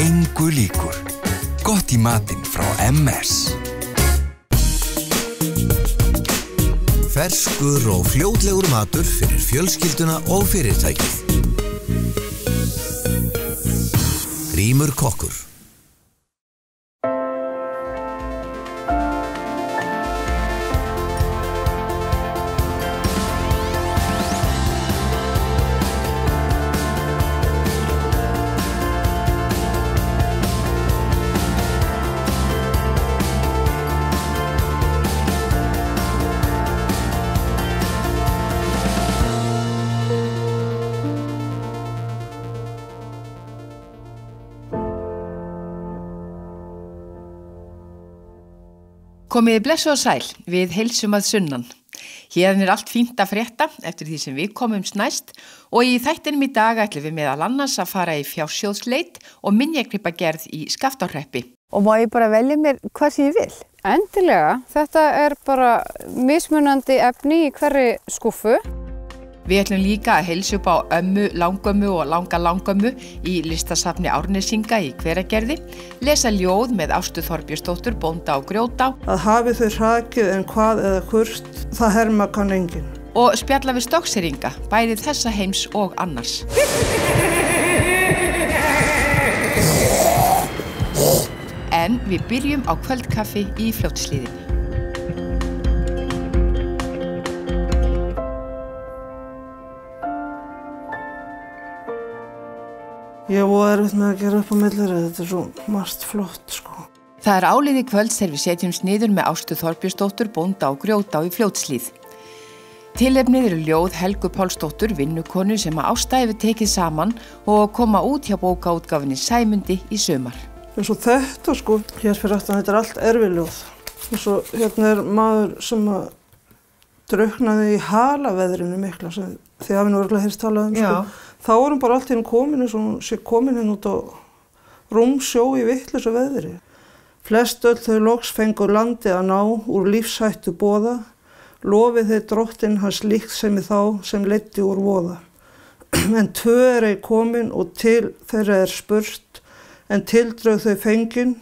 engu líkur. Gott í matinn frá MS. Ferskur og fljótlegur matur fyrir fjölskylduna og fyrirtækið. Grímur kokkur. Komiði blessu og sæl, við heilsum að sunnan. Héðan allt fínt að frétta eftir því sem við komumst næst og í þættinum í dag ætlum við meðal annars að fara í fjársjóðsleit og minjagripagerð í Skaftárhreppi. Og má ég bara velja mér hvað sem ég vil? Endilega, þetta bara mismunandi efni í hverri skúffu. Við ætlum líka að heilsa upp á ömmu, langömmu og langömmu í listasafni Árnesinga í Hveragerði, lesa ljóð með Ástu Þorbjörnsdóttur, bónda á Grjótá. Að hafi þau hrakið en hvað eða hvort, það herma kann enginn. Og spjalla við stokkseyringa, bæði þessa heims og annars. En við byrjum á kvöldkaffi í Fljótshlíðinni. Ég var erfitt með að gera upp á millir, þetta svo margt flott, sko. Það áliði kvölds þegar við setjumst niður með Ástu Þorbjörnsdóttur, bónda á Grjótá í Fljótshlíð. Tilefnið eru ljóð Helgu Pálsdóttur, vinnukonu sem að Ásta hefur tekið saman og koma út hjá bókaútgáfinni Sæmundi í sumar. En svo þetta, sko, hér fyrir aftan, þetta allt erfiljóð. Og svo hérna maður sem að drukknaði í halaveðrinu mikla, sem þið hafi nú örugglega heyrt talað sko. Þá erum bara allt hérna komin eins og hún sé komin hérna út á rúmsjó í vitlausu veðri. Flest öll þau loks fengu landi að ná úr lífshættu boða, lofið þeir drottinn hans líkt sem í þá sem leiddi úr voða. En tvö ei komin og til þeirra spurt, en tildrög þau fengin,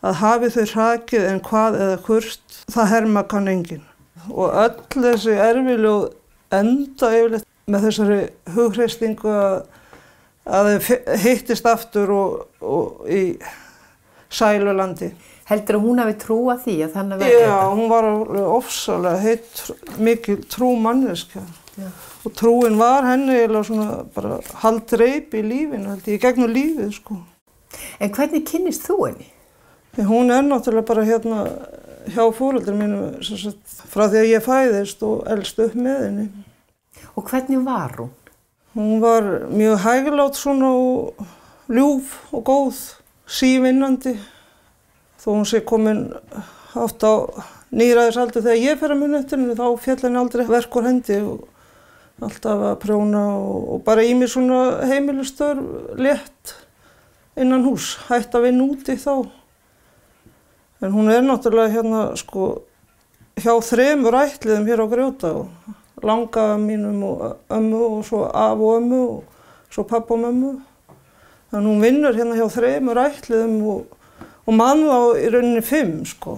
að hafi þau hrakið en hvað eða hvort, það herma kann enginn. Og öll þessi erfiljóð enda yfirleitt með þessari hughreysingu að þau hittist aftur og í sælulandi. Heldur hún hafi trúað því að þannig verði þetta? Já, hún var ofsalega mikil trúmanneskja. Og trúin var henni svona bara haldreip í lífinu, held ég, gegnum lífið, sko. En hvernig kynnist þú henni? Hún náttúrulega bara hérna hjá foreldrum mínum frá því að ég fæðist og elst upp með henni. Og hvernig var hún? Hún var mjög hæglát svona og ljúf og góð, sívinnandi. Þó hún sé komin átt á níræðisaldur þegar ég fer að muna eftir henni, þá féll henni aldrei verk úr hendi og alltaf að prjóna og bara í mig svona heimilistörf létt innan hús, hætt að vinna úti þá. En hún náttúrulega hérna sko hjá 3 ættliðum hér á Grjótá. Langafa mínum og ömmu og svo af og ömmu og svo pappa og mömmu. Þannig hún vinnur hérna hjá 3 ættliðum og mann á í rauninni 5, sko.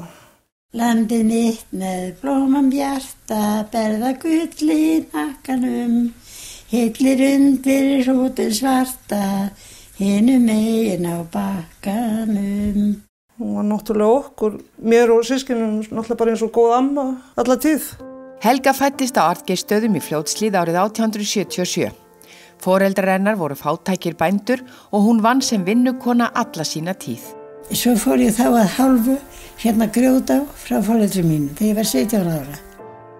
Landið mitt með blóman bjarta, berða gull í nakkanum, hillir undir hrútin svarta, hinum megin á bakkanum. Hún var náttúrulega okkur, mér og systkinum, náttúrulega bara eins og góð amma alla tíð. Helga fæddist á Arngeirsstöðum í Fljótshlíð árið 1877. Foreldrar hennar voru fátækir bændur og hún vann sem vinnukona alla sína tíð. Svo fór ég þá að hálfu hérna Grjótá frá foreldrum mínum þegar ég var 17 ára.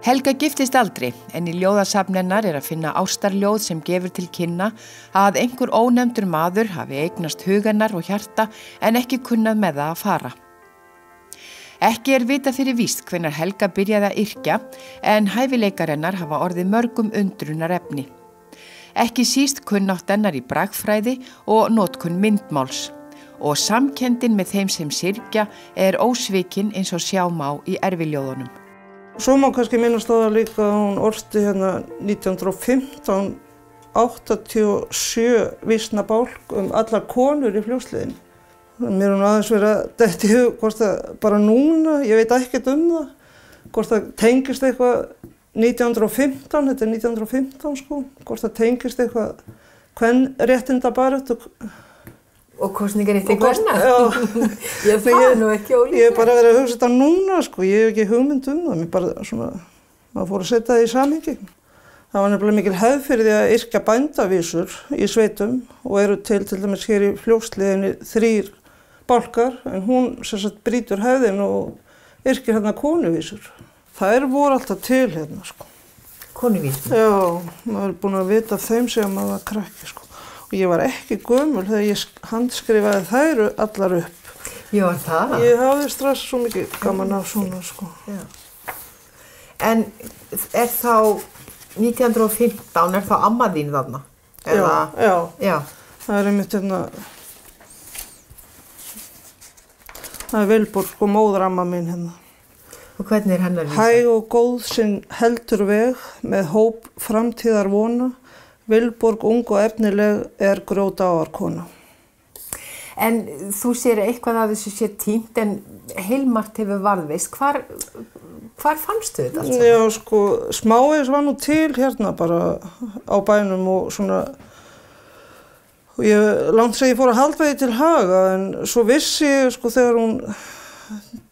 Helga giftist aldrei en í ljóðasafn hennar að finna ástarljóð sem gefur til kynna að einhver ónefndur maður hafi eignast hugannar og hjarta en ekki kunnað með það að fara. Ekki vita fyrir víst hvenær Helga byrjaði að yrkja en hæfileikar hennar hafa orðið mörgum undrunar efni. Ekki síst kunnátt hennar í bragfræði og notkun myndmáls og samkenndin með þeim sem syrgja ósvikin eins og sjá má í erfiljóðunum. Svo má kannski minnast á það líka að hún orti hérna 1915 87 vísnabálk allar konur í Fljótshlíðinni. Mér nú aðeins verið að detti í hug hvort það bara núna, ég veit ekkert það, hvort það tengist eitthvað 1915, þetta 1915 sko, hvort það tengist eitthvað kvenréttindabaráttu. Og kosningarétti kvenna? Já. Það er nú ekki ólíklegt. Ég hef bara verið að hugsa þetta núna sko, ég hef ekki hugmynd það, mér bara svona, maður fór að setja það í samhengi. Það var nefnilega mikil hefð fyrir því að yrkja bændavísur í sveitum og eru til dæmis hér í Fljótshlíðinni 3 bálkar, en hún sem sagt brýtur hefðin og yrkir hérna konuvísur. Þær voru alltaf til hérna sko. Konuvísur? Já, maður er búin að vita af þeim sem maður var krakki sko. Og ég var ekki gömul þegar ég handskrifaði þær allar upp. Já, það? Ég hafði strax svo mikið gaman af svona sko. Já. En er þá 1915, er þá amma þín þarna? Já. Það er einmitt hérna, það er Vilborg og móðuramma mín hérna. Og hvernig er hennar lýsa? Hæg og góð sinn heldur veg með hóp framtíðar vona, Vilborg ung og efnileg er grjótaárkona. En þú sér eitthvað að þessu sé tímt en heilmargt hefur varðveist. Hvar fannstu þetta allt? Já, sko, smávegis var nú til hérna bara á bænum og svona, og langt sem ég fór að halda því til haga, en svo vissi ég, sko, þegar hún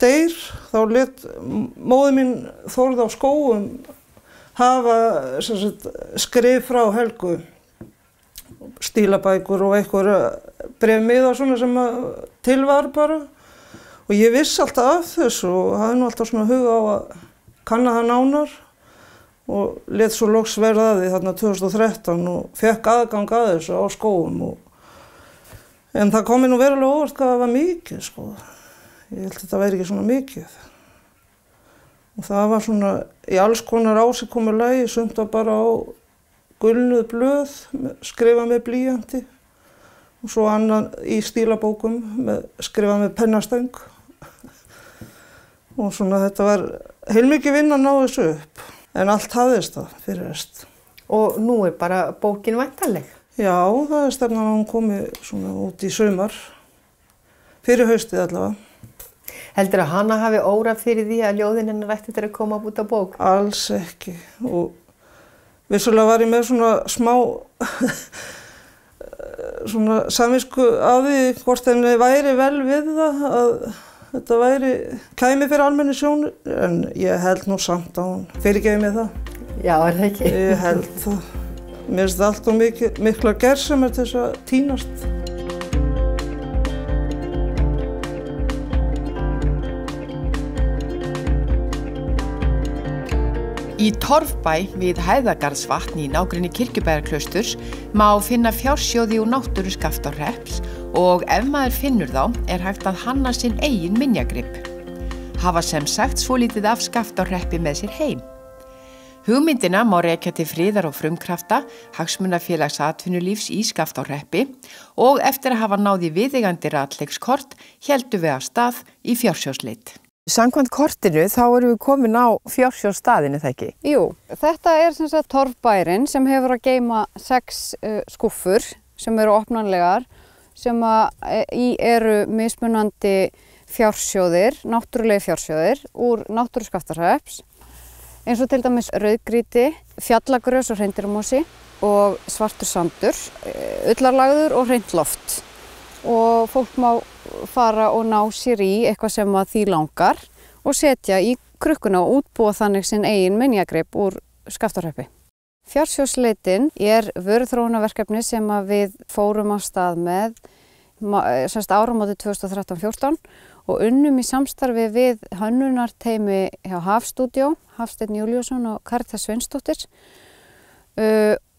deyr, þá lét móðir mín Þórð á Skógum hafa sem sagt, skrif frá Helgu, stílabækur og eitthvað bréfmiða svona sem til var bara. Og ég vissi alltaf af þessu og hafði nú alltaf svona huga á að kanna það nánar og lét svo loks verða að því þarna 2013 og fekk aðgang að þessu á Skógum. En það kom mér nú verulega óvart hvað það var mikið sko. Ég held að þetta væri ekki svona mikið. Og það var svona í alls konar ásikomulagi, sumt var bara á gulnuð blöð, skrifað með blýanti og svo annan í stílabókum, skrifað með pennastöng. Og svona þetta var heilmikið vinna að ná þessu upp, en allt hafðist það fyrir rest. Og nú er bara bókin væntanleg? Já, það er stefnan að hún komi svona út í sumar, fyrir haustið allavega. Heldur að hana hafi órað fyrir því að ljóðin hennar ætti til að koma út á bók? Alls ekki. Og vissulega var ég með svona smá svona samvisku af því hvort henni væri vel við það að þetta kæmi fyrir almenni sjónir, en ég held nú samt að hún fyrirgefi mér það. Já, er það ekki? Ég held það. Mér finnst það alltaf miklar gersemar til þess að tínast. Í Torfbæ við Hæðagarðsvatn í nágrenni Kirkjubæjarklausturs má finna fjársjóði úr náttúru Skaftárhrepps og ef maður finnur þá er hægt að hanna sinn eigin minjagrip. Hafa sem sagt svolítið af Skaftárhreppi með sér heim. Hugmyndina má rekja til friðar og frumkrafta, hagsmunafélags atvinnulífs í Skaftárhreppi og eftir að hafa náð í viðeigandi ratleikskort héldum við af stað í fjársjóðsleit. Samkvæmt kortinu þá erum við komin á fjársjóðsstaðinu, það ekki? Jú, þetta er sem sagt Torfbærinn sem hefur að geyma 6 skúffur sem eru opnanlegar, sem í eru mismunandi fjársjóðir, náttúrulegi fjársjóðir úr náttúru Skaftárhrepps, eins og til dæmis rauðgrýti, fjallagrös og hreindýramosi og svartur sandur, ullarlagður og hreint loft. Og fólk má fara og ná sér í eitthvað sem að því langar og setja í krukkuna og útbúa þannig sinn eigin minjagrip úr Skaftárhreppi. Fjársjóðsleitin er vöruþróunarverkefni sem að við fórum af stað með áramóti 2013-14 og unnum í samstarfi við hönnunarteymi hjá Hafstúdíó, Hafsteinn Júlíusson og Karítas Sveinsdóttir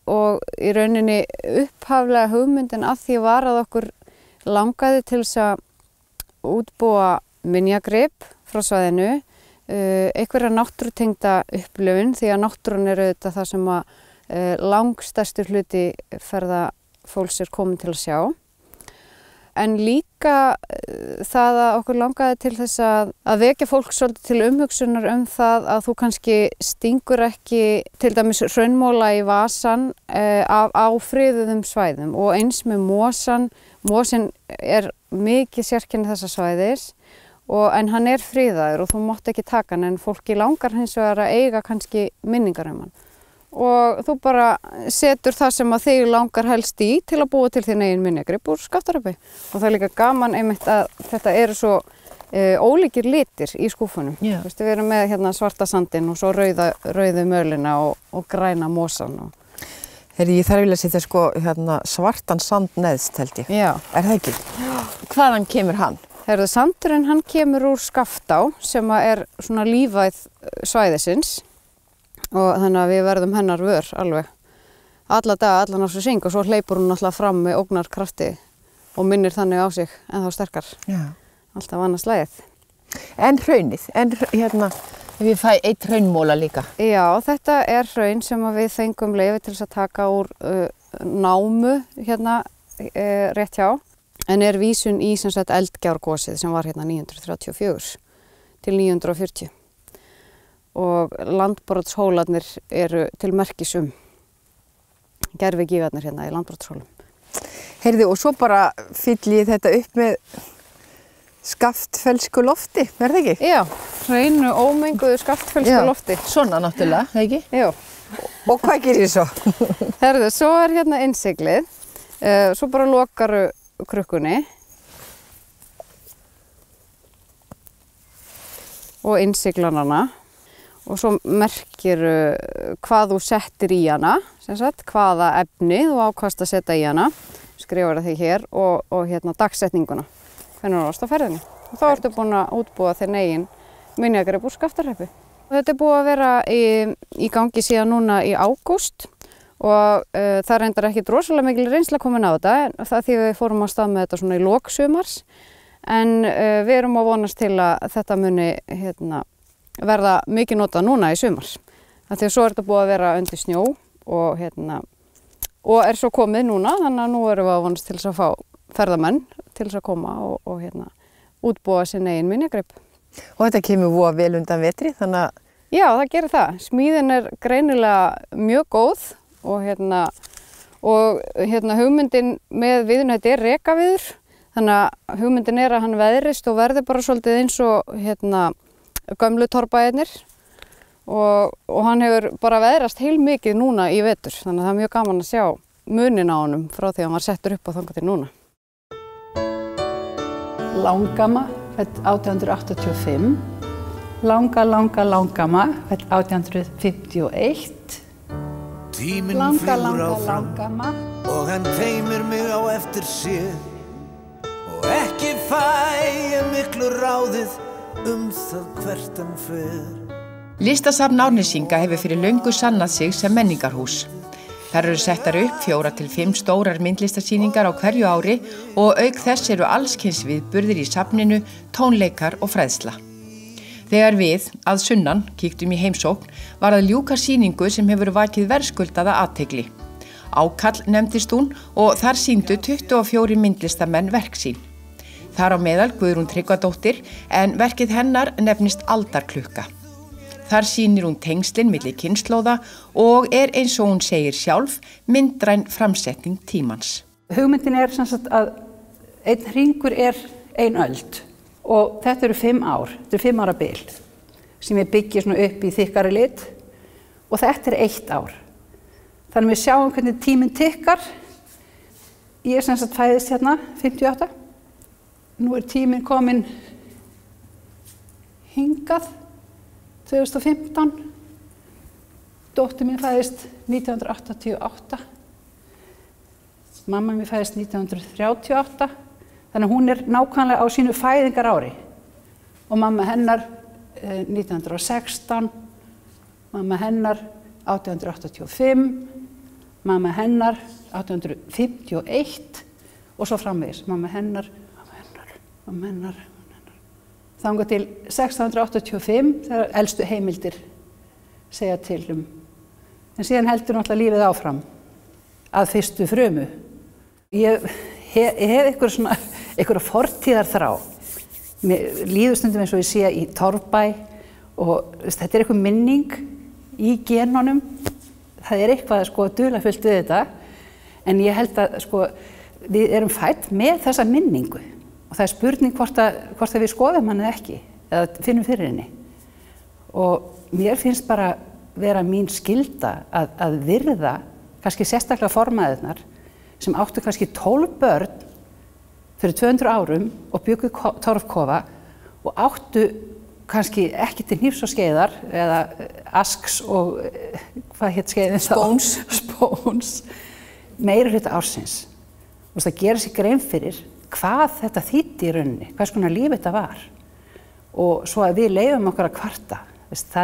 og í rauninni upphaflega hugmyndin af því var að okkur langaði til þess að útbúa minjagrip frá svæðinu, einhverja náttúrutengda upplifun því að náttúran er auðvitað það sem að langstærstur hluti ferðafólks er komin til að sjá. en líka það að okkur langaði til þess að vekja fólk svolítið til umhugsunar það að þú kannski stingur ekki til dæmis hraunmóla í vasan á friðuðum svæðum og eins með mosan. Mosin mikið sérkenni þessa svæðis en hann friðaður og þú mátt ekki taka hann en fólki langar hins vegar að eiga kannski minningar hann. Og þú bara setur það sem að þig langar helst í til að búa til þín eigin minjagrip úr Skaftahreppi. Og það líka gaman einmitt að þetta svo ólíkir litir í skúfunum. Við erum með hérna svarta sandinn og svo rauðu mölina og græna mosan. Herri, ég þarf að setja sko hérna svartan sand neðst held ég. Já. Það ekki? Já. Hvaðan kemur hann? Herðu, sandurinn hann kemur úr Skaftá sem svona lífæð svæðisins. Og þannig að við verðum hennar vör alveg alla daga, allan á sig syng og svo hleypur hún alltaf fram með ógnarkrafti og minnir þannig á sig en þá sterkar. Já. Alltaf annars lagið. En hraunið, hérna, við fæ eitt hraunmóla líka. Já, þetta hraun sem við fengum leyfi til þess að taka úr námu hérna rétt hjá en vísun í sem sagt Eldgjárgosið sem var hérna 934 til 940. Og landbrotshólarnir til merkis gervigígarnir hérna í landbrotshólum. Heyrðu, og svo bara fylli ég þetta upp með skaftfellsku lofti, það ekki? Já, hreinu ómenguðu skaftfellsku lofti. Svona náttúrulega, það ekki? Já. Og hvað gerir ég svo? Heyrðu, svo hérna innsiglið, svo bara lokaru krukkunni og innsiglan hana. Og svo merkir hvað þú settir í hana, sem sagt, hvaða efni þú ákvast að setja í hana, skrifar það því hér og hérna dagsetninguna, hvernig þú varst á ferðinni. Og þá ertu búin að útbúa þér eigin minjagrip úr Skaftahreppi. Þetta búið að vera í gangi síðan núna í ágúst og það reyndar ekki rosalega mikil reynsla komin á þetta, það því við fórum á stað með þetta svona í lok sumars, en við erum að vonast til að þetta muni verða mikið notað núna í sumar. Því að svo þetta búið að vera undir snjó og svo komið núna, þannig að nú erum við að vonast til þess að fá ferðamenn til þess að koma og útbúa sinn eigin minjagrip. Og þetta kemur voða vel undan vetri, þannig að... Já, það gerir það. Smíðin greinilega mjög góð og hugmyndin með viðinu, þetta rekaviður, þannig að hugmyndin að hann veðrist og verði bara svolítið eins og gömlu torfbæirnir og hann hefur bara veðrast heilmikið núna í vetur, þannig að það mjög gaman að sjá munin á honum frá því að hann var settur upp á þangað til núna. Langama, fædd 1885, Langama, fædd 1851, Tíminn flýgur áfram og hann teymir mig á eftir sér og ekki fæ ég miklu ráðið það hvert hann fer. Listasafn Árnesinga hefur fyrir löngu sannað sig sem menningarhús. Þar eru settar upp 4 til 5 stórar myndlistarsýningar á hverju ári og auk þess eru allskyns viðburðir í safninu, tónleikar og fræðsla. Þegar við, að sunnan, kíktum í heimsókn, var að ljúka sýningu sem hefur vakið verðskuldaða athygli. Ákall nefndist hún og þar sýndu 24 myndlistamenn verk sín. Þar á meðal Guðrún Tryggvadóttir en verkið hennar nefnist Aldarklukka. Þar sýnir hún tengslin milli kynslóða og eins og hún segir sjálf myndræn framsetning tímans. Hugmyndin sem sagt að einn hringur 1 öld og þetta eru 5 ár, þetta eru 5 ára bil sem ég byggi svona upp í þykkari lit og þetta 1 ár. Þannig að við sjáum hvernig tíminn tikkar. Ég sem sagt fæðist hérna 58. Nú tíminn kominn hingað 2015. Dóttir mín fæðist 1988. Mamma mín fæðist 1938. Þannig að hún nákvæmlega á sínu fæðingarári. Og mamma hennar 1916, mamma hennar 1885, mamma hennar 1851 og svo framvegis. Mamma hennar. Þangað til 1685 þegar elstu heimildir segja til En síðan heldur náttúrulega lífið áfram að fyrstu frumu. Ég hef einhverja fortíðarþrá. Mér líður stundum eins og ég sé í Torfbæ og þetta er eitthvað minning í genunum. Það er eitthvað sko dularfullt við þetta, en ég held að sko við erum fædd með þessa minningu og það er spurning hvort að við skoðum hann eða ekki, eða finnum fyrir henni. Og mér finnst bara vera mín skylda að virða kannski sérstaklega formaðurnar sem áttu kannski 12 börn fyrir 200 árum og bjuggu torfkofa og áttu kannski ekki til hnífs og skeiðar eða asks og hvað hétt skeiðin þá? Spóns. Meiri hluta ársins. Og það gera sér grein fyrir hvað þetta þýddi í rauninni, hvers konar líf þetta var. Og svo að við leyfum okkur að kvarta. Þetta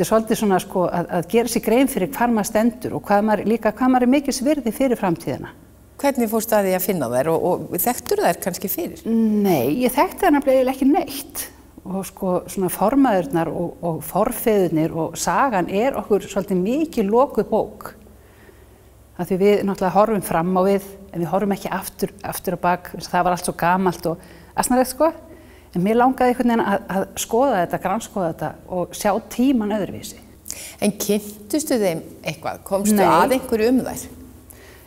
er svolítið svona sko að gera sér grein fyrir hvar maður stendur og hvað maður er mikils virði fyrir framtíðina. Hvernig fórstu að því að finna þær og þekktur þær kannski fyrir? Nei, ég þekkti þær nefnilega ekki neitt. Og sko svona formaðurnar og forfeðurnir og sagan er okkur svolítið mikið lokuð bók. Af því við náttúrulega horfum fram á við, en við horfum ekki aftur á bak, það var allt svo gamalt og asnalegt sko. En mér langaði einhvern veginn að skoða þetta, grannskoða þetta og sjá tíman öðruvísi. En kynntustu þeim eitthvað? Komstu að einhverju þær?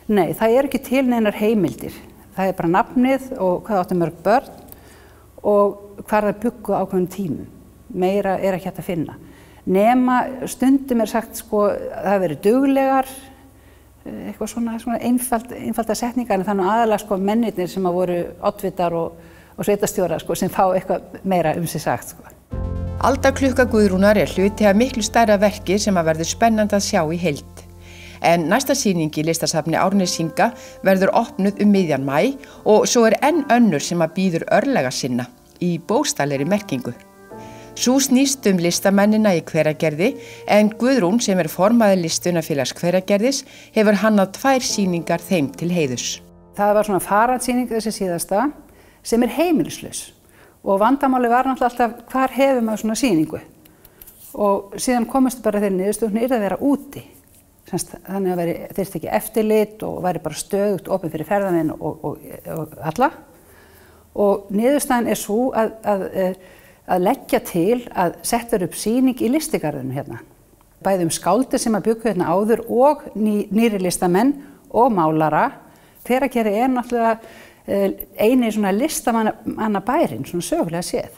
Nei, það er ekki til neinar heimildir. Það er bara nafnið og hvað áttu mörg börn og hvar það bjuggu ákveðnum tímum. Meira er ekki hægt að finna. Nema stundum er sagt sko að það veri duglegar, eitthvað svona einfalda setningar, en þannig aðalega sko mennirnir sem að voru oddvitar og sveitastjórar sko sem fá eitthvað meira sig sagt sko. Aldarklukka Guðrúnar er hluti af miklu stærra verki sem að verður spennandi að sjá í heild. En næsta sýning í listasafni Árnesinga verður opnuð miðjan maí og svo er enn önnur sem að býður örlega sinna í bókstaflegri merkingu. Sú snýst listamennina í Hveragerði en Guðrún sem er formaður listunafélags Hveragerðis hefur hannað 2 sýningar þeim til heiðurs. Það var svona farandssýning þessi síðasta sem er heimilislaus og vandamáli var náttúrulega alltaf hvar hefur maður svona sýningu og síðan komist bara þeirri niðurstöðu að vera úti. Þannig að þyrfti ekki eftirlit og væri bara stöðugt opið fyrir ferðamenn og alla. Og niðurstaðan er svo að leggja til að setja upp sýning í listigarðinu hérna. Bæði skáldi sem að bjuggu hérna áður og nýri listamenn og málara. Hveragerði er náttúrulega eini svona listamannabærinn, svona sögulega séð.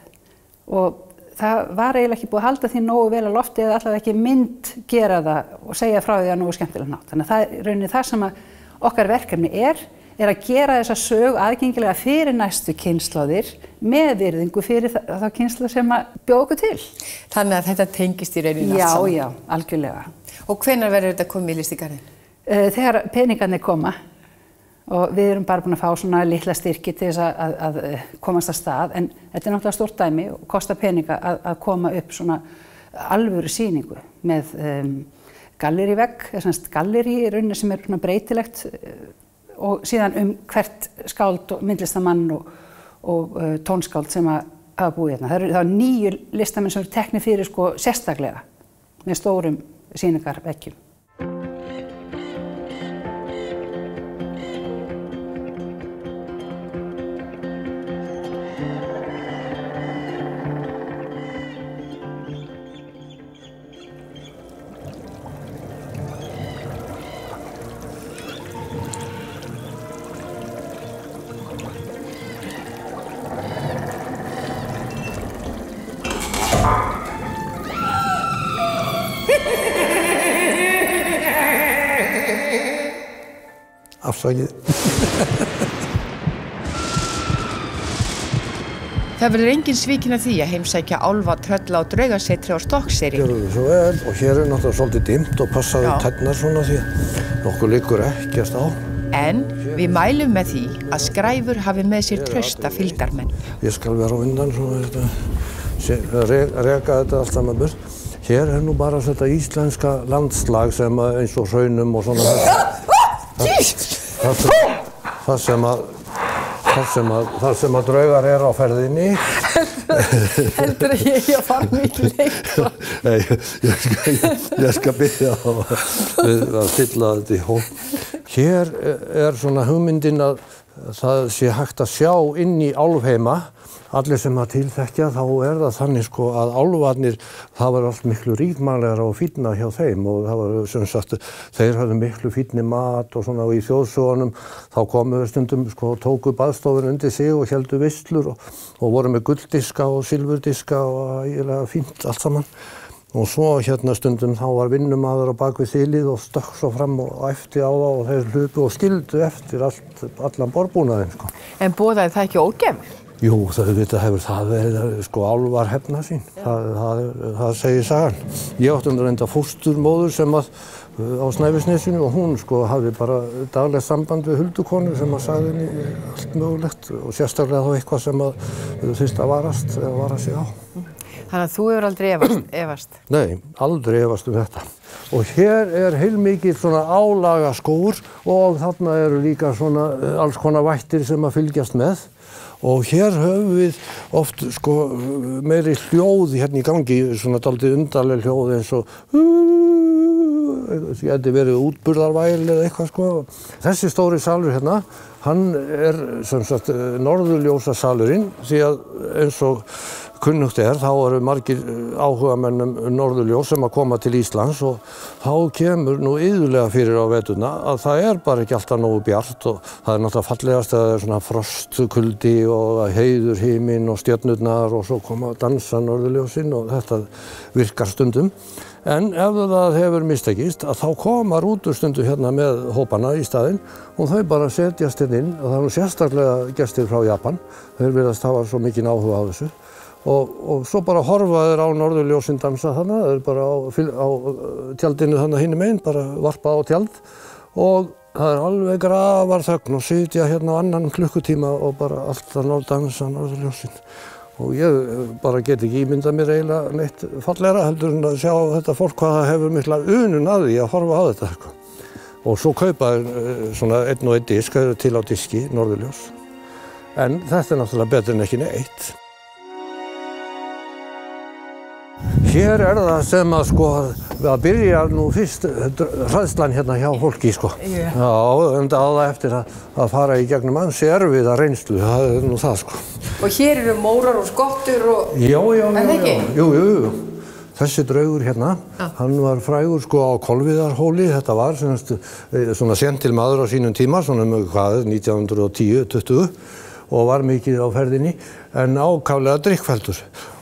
Og það var eiginlega ekki búið að halda því nógu vel að lofti eða allavega ekki mynd gera það og segja frá því að nógu skemmtilega nátt. Þannig að það er rauninni það sem að okkar verkefni er að gera þessa sögu aðgengilega fyrir næstu kynslóðir með virðingu fyrir þá kynslóð sem að bjóða okkur til. Þannig að þetta tengist í rauninni allt saman? Já, algjörlega. Og hvenær verður þetta komið í listigarðinn? Þegar peningarnir koma. Og við erum bara búin að fá svona litla styrki til þess að komast að stað, en þetta er náttúrulega stórt dæmi og kostar peninga að koma upp svona alvöru sýningu með gallerívegg, gallerí í rauninni sem er svona breytilegt og síðan hvert skáld og myndlistamann og tónskáld sem hafa búið hérna. Það eru 9 listamenn sem eru teknir fyrir sko sérstaklega með stórum sýningarveggjum. Afsakið. Það verður engin svikin af því að heimsækja álfa, trölla og draugasetri á Stokkseyri. Gjörðu þið svo vel og hér er náttúrulega svolítið dimmt og passaðu tærnar svona því okkur liggur ekkert á. En við mælum með því að skræfur hafi með sér trausta fylgdarmenn. Ég skal vera á undan svona reka þetta allt saman burt. Hér er nú bara þetta íslenska landslag sem eins og hraunum og svona þar sem að draugar er á ferðinni. Heldur að ég að fara mikið lengra? Nei, ég skal byrja að fylla þetta í hóp. Hér er svona hugmyndin að það sé hægt að sjá inn í álfheima. Allir sem að tilþekkja, þá það þannig sko að álfarnir, það var allt miklu ríkmannlegra og fínna hjá þeim og það var sem sagt, þeir hafðu miklu fínni mat og svona og í þjóðsögunum þá komu stundum sko tóku baðstofur undir sig og héldu veislur og voru með gulldiska og silfurdiska og eiginlega fínt allt saman. Og svo stundum þá var vinnumaður á bak við þilið og stökk svo fram og æpti á það og þeir hlupu og skildu eftir allan borðbúnaðinn sko. En boðaði það ekki ógæfur? Jú, þetta hefur það verið sko álfar hefna sín, það segir sagan. Ég átti reynda fósturmóður sem að á Snæfellsnesinu og hún sko hafði bara daglegt samband við huldukonu sem að sagði henni allt mögulegt og sérstaklega þá eitthvað sem að þurfti að varast eða vara sig á. Þannig að þú hefur aldrei efast? Nei, aldrei efast þetta. Og hér heilmikill svona álaga skógur og þarna eru líka svona alls konar vættir sem að fylgjast með. Og hér höfum við oft sko meiri hljóð hérna í gangi, svona dálítið undarleg hljóð eins og það geti verið útburðarvæl eða eitthvað sko. Þessi stóri salur hérna, hann sem sagt norðurljósasalurinn því að eins og kunnugt þá eru margir áhugamenn norðurljós sem að koma til Íslands og þá kemur nú iðulega fyrir á veturna að það bara ekki alltaf nógu bjart og það náttúrulega fallegast að það svona frostkuldi og heiður himinn og stjörnurnar og svo koma að dansa norðurljósin og þetta virkar stundum. En ef það hefur mistekist að þá koma rútustundum hérna með hópana í staðinn og þau bara setjast inn og það eru sérstaklega gestir frá Japan. Þeir virðast hafa svo mikinn áhuga á þessu. Og svo bara horfa þeir á norðurljósin dansa þarna, þeir bara á tjaldinu þarna hinum megin, bara varpa á tjald og það alveg grafarþögn og sitja hérna á annan klukkutíma og bara alltaf dansa norðurljósin. Og ég bara get ekki ímyndað mér eiginlega neitt fallegra heldur en að sjá þetta fólk hvað það hefur mikla unun að því að horfa á þetta. Og svo kaupa þeir svona einn og einn disk, það eru til á diski, norðurljós. En þetta náttúrulega betur en ekki neitt. Hér það sem að sko að byrja nú fyrst hræðslan hérna hjá fólki sko. Já, enda á það eftir að fara í gegnum ansi erfiða reynslu, það nú það sko. Og hér eru mórar og skottur og... Já. Jú. Þessi draugur hérna, hann var frægur sko á Kolviðarhóli, þetta var svona sentil maður á sínum tíma, svona 1910-20 og var mikið á ferðinni en ákaflega drykkfelldur.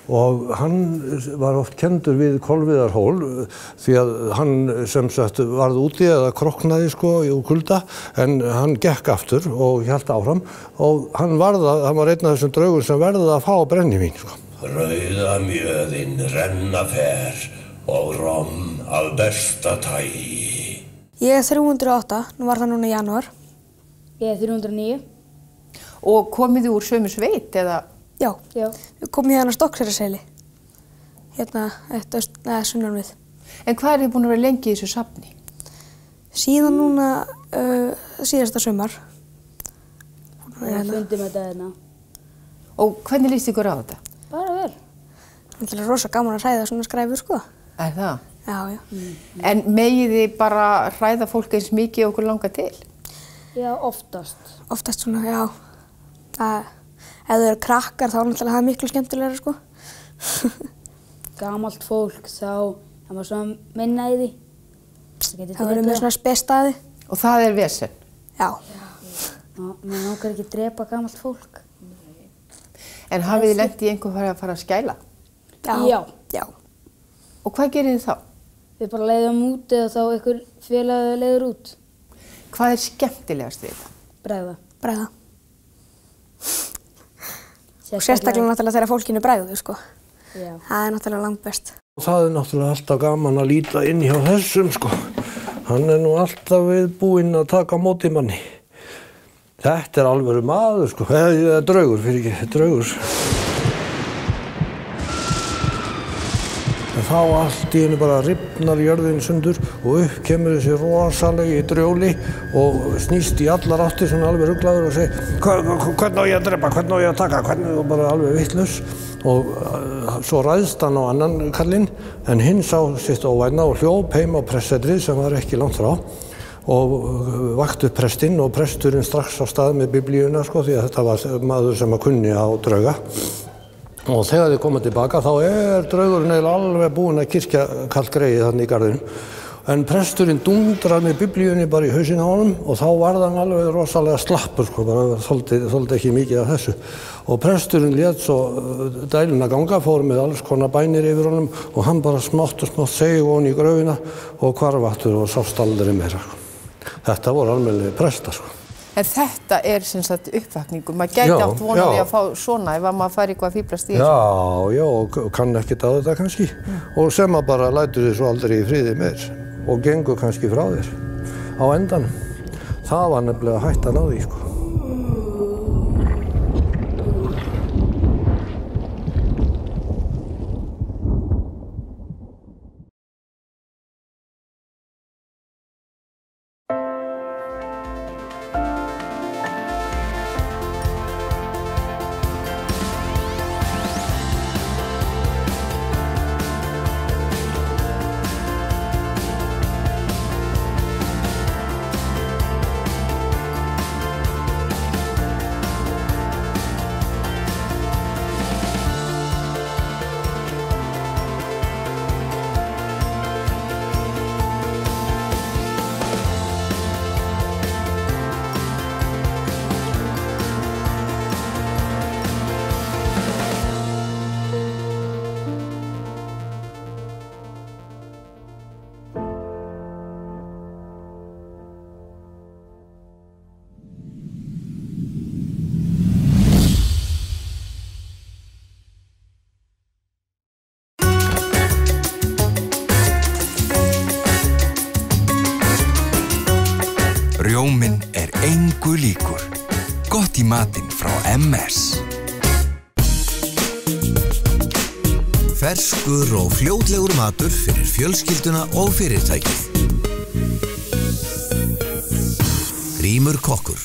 Og hann var oft kenndur við Kolviðarhól því að hann sem sagt varð úti eða kroknaði sko í kulda en hann gekk aftur og hélt áfram og hann var einn af þessum draugum sem verði að fá brennivín sko. Rauða mjöðin renna fer og rom af besta tagi. Ég 308, nú var það núna í janúar. Ég 309. Og komið þið úr sömu sveit eða? Já. Við komum hérna á Stokkseyrarseli, hérna sunnan við. En hvað þið búin að vera lengi í þessu safni? Síðan núna síðasta sumar. Við fundum þetta hérna. Og hvernig líst ykkur á þetta? Bara vel. Það er rosa gaman að hræða svona skræfur sko. Það? Já. En megið þið bara hræða fólk eins mikið okkur langar til? Já, oftast. Oftast svona, já. Ef þau eru krakkar þá náttúrulega það miklu skemmtilegra sko. Gamalt fólk þá var svona minna í því. Það verður með svona spestaði. Og það vesen? Já. Mér langar ekki að drepa gamalt fólk. En hafið þið lent í einhver að fara að skæla? Já. Og hvað gerir þið þá? Við bara leiðum út eða þá einhver félag leiður út. Hvað skemmtilegast við þetta? Bregða. Og sérstaklega náttúrulega þegar fólkinu bregðu sko. Já. Það náttúrulega langt best. Það náttúrulega alltaf gaman að líta inn hjá þessum sko. Hann nú alltaf viðbúinn að taka á móti manni. Þetta alvöru maður sko. Draugur, fyrir ekki, draugur. En þá allt í henni bara rifnar jörðin sundur og upp kemur þessi rosalegi drjóli og snýst í allar áttir svona alveg ruglaður og segir hvernig á ég að drepa, hvernig á ég að taka, hvernig og bara alveg vitlaus. Og svo ræðst hann á annan kallinn en hinn sá sitt óvæna og hljóp heim á pressetrið sem var ekki langt frá og vakti upp prestinn og presturinn strax á stað með biblíuna sko, því að þetta var maður sem að kunni á drauga. Og þegar þið koma tilbaka þá draugurinn eiginlega alveg búinn að kirkja kallt greyið þarna í garðinum. En presturinn dundrar með biblíunni bara í hausinn á honum og þá varð hann alveg rosalega slappur sko, bara þoldi ekki mikið af þessu. Og presturinn lét svo dæluna ganga, fór með alls konar bænir yfir honum og hann bara smátt og smátt seig ofan í gröfina og hvarf aftur og sást aldrei meira. Þetta voru almennilegir prestar sko. En þetta sem sagt uppvakningu, maður gæti átt vonandi að fá svona ef maður fær eitthvað að fíblast í þessu. Já, og kann ekkert á þetta kannski. Og sem maður bara lætur þið svo aldrei í friði meir og gengur kannski frá þér á endanum. Það var nefnilega hættan á því sko. Rjóminn engu líkur. Gott í matinn frá MS. Ferskur og fljótlegur matur fyrir fjölskylduna og fyrirtækið. Grímur kokkur.